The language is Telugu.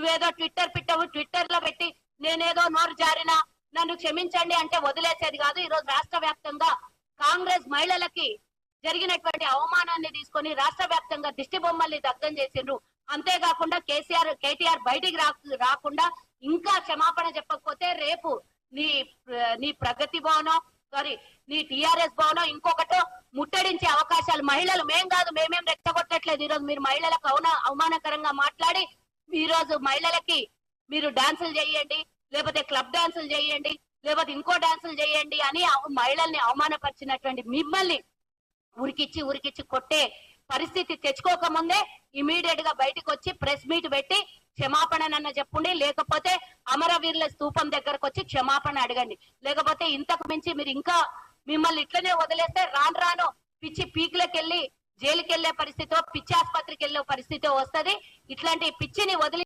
నువ్వేదో ట్విట్టర్ లో పెట్టి నేనేదో నోరు జారినా నన్ను క్షమించండి అంటే వదిలేసేది కాదు. ఈ రోజు రాష్ట్ర వ్యాప్తంగా కాంగ్రెస్ మహిళలకి జరిగినటువంటి అవమానాన్ని తీసుకొని రాష్ట్ర వ్యాప్తంగా దిష్టి బొమ్మల్ని దగ్ధం చేసిండ్రు. అంతేకాకుండా కేటీఆర్ బయటికి రాకుండా ఇంకా క్షమాపణ చెప్పకపోతే రేపు నీ ప్రగతి భవనం నీ టిఆర్ఎస్ భవనం ఇంకొకటో ముట్టడించే అవకాశాలు మహిళలు మేమేం రెచ్చగొట్టట్లేదు. ఈ రోజు మీరు మహిళలకు అవమానకరంగా మాట్లాడి ఈ రోజు మహిళలకి మీరు డాన్సులు చేయండి, లేకపోతే క్లబ్ డాన్సులు చేయండి, లేకపోతే ఇంకో డాన్సులు చేయండి అని మహిళల్ని అవమానపరిచినటువంటి మిమ్మల్ని ఉరికిచ్చి కొట్టే పరిస్థితి తెచ్చుకోకముందే ఇమీడియట్ గా బయటకు వచ్చి ప్రెస్ మీట్ పెట్టి క్షమాపణనన్న చెప్పండి, లేకపోతే అమరవీరుల స్తూపం దగ్గరకు వచ్చి క్షమాపణ అడగండి. లేకపోతే ఇంతకు మించి మీరు ఇంకా మిమ్మల్ని ఇట్లనే వదిలేస్తే రాను పిచ్చి పీకులకెళ్ళి జైలుకెళ్లే పరిస్థితి, పిచ్చి ఆసుపత్రికి వెళ్లే పరిస్థితి వస్తది. ఇట్లాంటి పిచ్చిని వదిలి